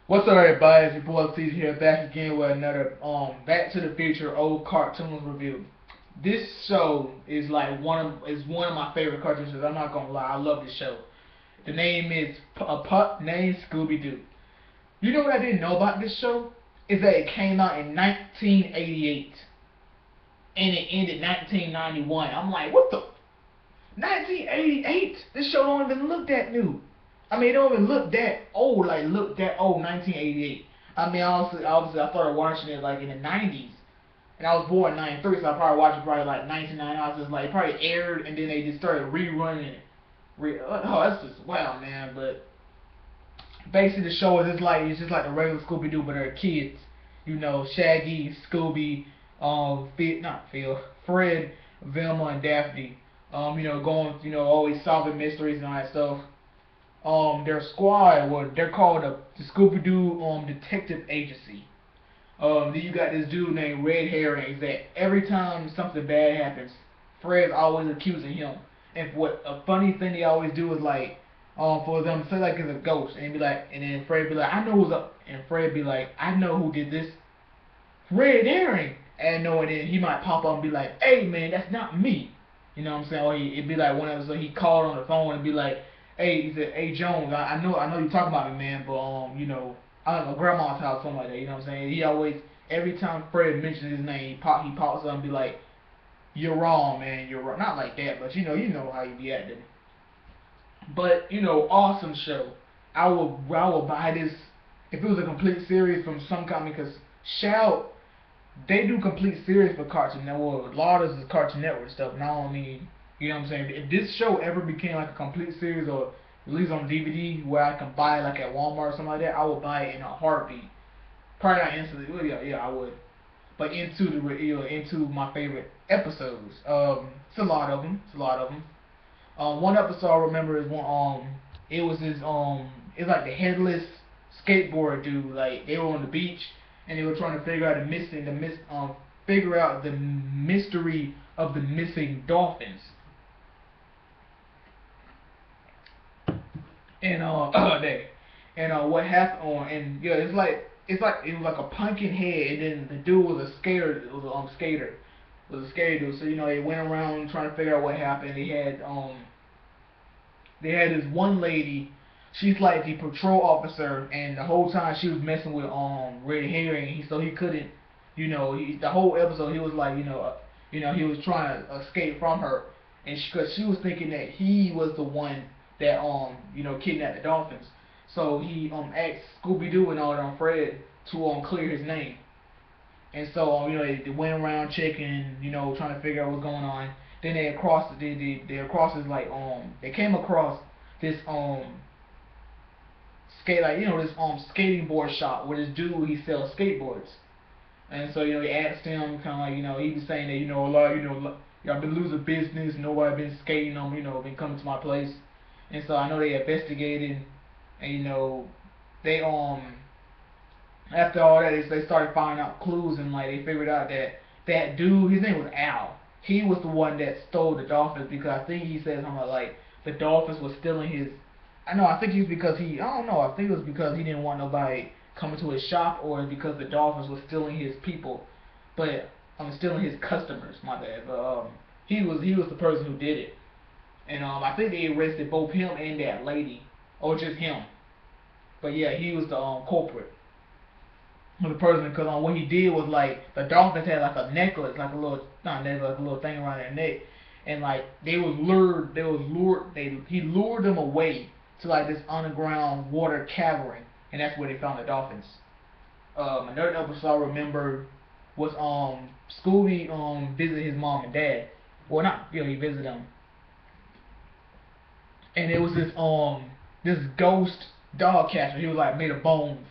What's up, everybody? It's your boy C's here, back again with another Back to the Future old cartoons review. This show is like one of my favorite cartoon shows. I'm not gonna lie, I love this show. The name is a pup named Scooby-Doo. You know what I didn't know about this show is that it came out in 1988 and it ended 1991. I'm like, what the 1988? This show don't even look that new. I mean, it don't even look that old. Like look that old, 1988. I mean, obviously, I started watching it like in the 90s, and I was born in '93, so I probably watched it probably like 1990. I was just like, it probably aired, and then they just started rerunning it. Oh, that's just wow, man. But basically, the show is just like it's just like the regular Scooby Doo, but they're kids. You know, Shaggy, Scooby, not Phil, Fred, Velma, and Daphne. Going, always solving mysteries and all that stuff. Their squad, well, they're called the Scooby-Doo Detective Agency. Then you got this dude named Red Herring. That every time something bad happens, Fred's always accusing him. And what a funny thing they always do is like, for them to say like it's a ghost, and be like, and then Fred be like, I know who's up, and Fred be like, I know who did this, Red Herring. And no, and then he might pop up and be like, hey man, that's not me. You know what I'm saying? Or it'd be like one of those, so he called on the phone and be like, hey, he said, hey Jones, I know you talking about me, man, but I don't know, grandma's house, something like that. You know what I'm saying? He always, every time Fred mentions his name, he pops up and be like, you're wrong, man, you're wrong. Not like that, but you know how you be acting. But awesome show. I would buy this if it was a complete series from some company, because Shout, they do complete series for Cartoon Network. A lot of this is Cartoon Network stuff. Now I mean, you know what I'm saying? If this show ever became like a complete series or released on DVD where I can buy it like at Walmart or something like that, I would buy it in a heartbeat. Probably not instantly. Well, yeah, I would. But into my favorite episodes. It's a lot of them. It's a lot of them. One episode I remember is when it was this it's like the headless skateboard dude. Like they were on the beach and they were trying to figure out figure out the mystery of the missing dolphins. And they and what happened on, and yeah, it's like it was like a pumpkin head, and then the dude was a skater. It was a skater. It was a skater dude. So they went around trying to figure out what happened. They had this one lady. She's like the patrol officer, and the whole time she was messing with Red Herring. So he couldn't, the whole episode he was like, he was trying to escape from her, and because she was thinking that he was the one that kidnapped the dolphins. So he asked Scooby Doo and all them Fred to clear his name. And so they went around checking, trying to figure out what's going on. Then they came across this skating board shop where this dude he sells skateboards. And so they asked him kind of like he was saying that a lot y'all been losing business, nobody been skating them, been coming to my place. And so I know they investigated, and they after all that, they started finding out clues, and like they figured out that that dude, his name was Al. He was the one that stole the dolphins, because I think he said something like the dolphins was stealing his. I know. I think it's because he. I don't know. I think it was because he didn't want nobody coming to his shop, or it's because the dolphins was stealing his people, but I'm stealing his customers. My bad. But he was the person who did it, and I think they arrested both him and that lady, or just him. But yeah, he was the culprit with the person, because what he did was like the dolphins had like a necklace, like a little not necklace, like a little thing around their neck, and like he lured them away to like this underground water cavern, and that's where they found the dolphins. Another episode I remember was Scooby visited his mom and dad. Well, not really, he visited them, and it was this ghost dog catcher. He was like made of bones,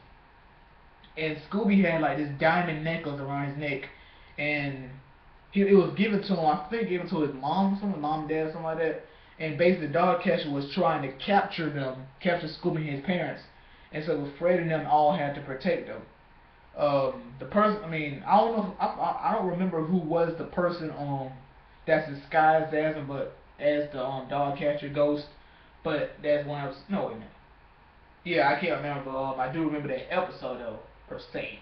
and Scooby had like this diamond necklace around his neck, and it was given to him. I think given to his mom, mom and dad, something like that. And basically, the dog catcher was trying to capture Scooby and his parents, and so Fred and them all had to protect them. The person, I mean, I don't know, I don't remember who was the person that's disguised as him, but as the dog catcher ghost, but that's one of no wait a minute. Yeah, I can't remember. I do remember that episode though, per se.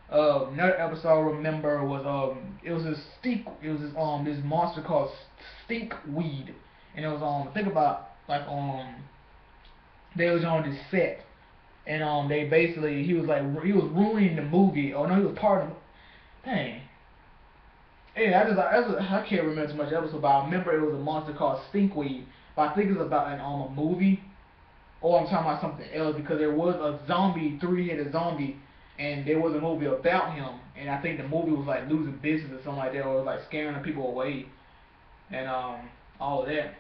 Another episode I remember was it was this monster called Stinkweed, and it was think about like they was on this set, and they basically he was ruining the movie. Oh no, he was part of. Dang. Yeah, I can't remember too much episode, but I remember it was a monster called Stinkweed. But I think it was about a movie, or I'm talking about something else because there was a zombie, three-headed zombie, and there was a movie about him, and I think the movie was like losing business or something like that, or like scaring the people away, and all of that.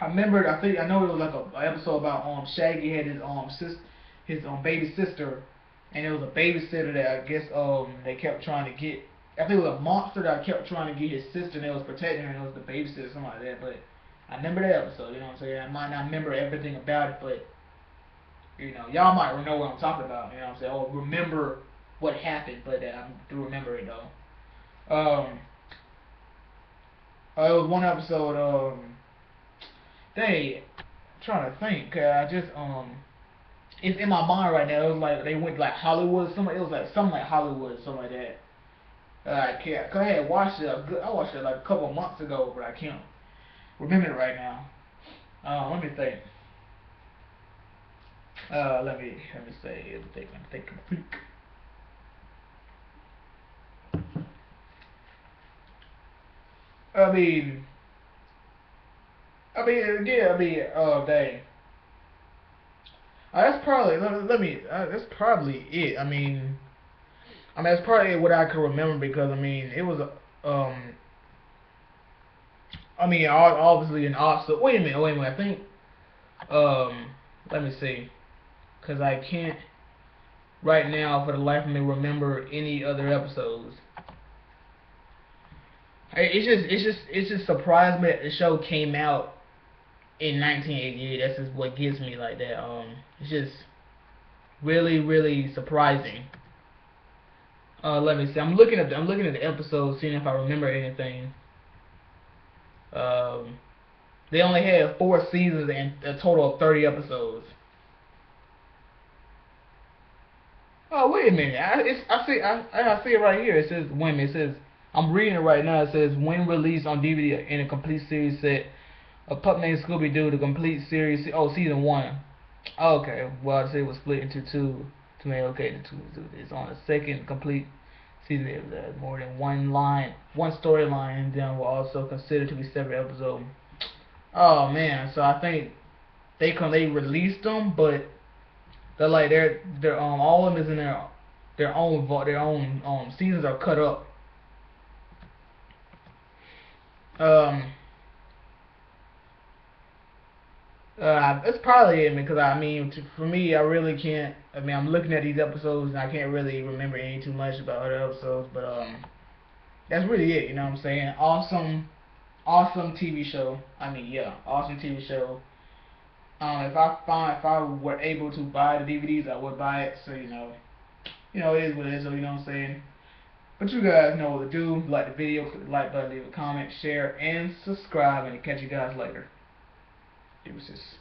I remember, I know it was like a episode about Shaggy had his baby sister, and it was a babysitter that I guess they kept trying to get. I think it was a monster that kept trying to get his sister, and it was protecting her, and it was the babysitter, something like that. But I remember that episode. You know what I'm saying? I might not remember everything about it, but y'all might know what I'm talking about. You know what I'm saying? Or remember what happened, but I do remember it though. It was one episode. I'm trying to think. I just it's in my mind right now. It was like they went like Hollywood. It was like something like Hollywood, something like that. I can't. Cause I had watched it. I watched it like a couple of months ago, but I can't remember it right now. Let me think. Let me say. Let me think. I mean, yeah. Dang. That's probably. Let me. That's probably it. That's probably what I can remember because it was obviously an opposite. Wait a minute. I think let me see, because I can't right now for the life of me remember any other episodes. It's just surprised me that the show came out in 1988. That's just what gets me like that. It's just really surprising. Let me see. I'm looking at the episodes, seeing if I remember anything. Um, they only had 4 seasons and a total of 30 episodes. Oh wait a minute! I see it right here. It says when it says I'm reading it right now. It says when released on DVD in a complete series set. A pup named Scooby-Doo, the complete series. Oh, season 1. Okay, well I say it was split into two. To me, okay, the two. It's on the second complete season. It was more than one storyline, and then will also considered to be separate episodes. Oh man, so I think they released them, but they're like they're all of them is in their own seasons are cut up. Um, that's probably it because for me, I really can't. I'm looking at these episodes and I can't really remember any too much about other episodes, but that's really it. You know what I'm saying? Awesome TV show. Yeah, awesome TV show. If I were able to buy the DVDs, I would buy it. So it is what it is. So you know what I'm saying. But you guys know what to do. Like the video, click the like button, leave a comment, share, and subscribe, and catch you guys later. Deuces.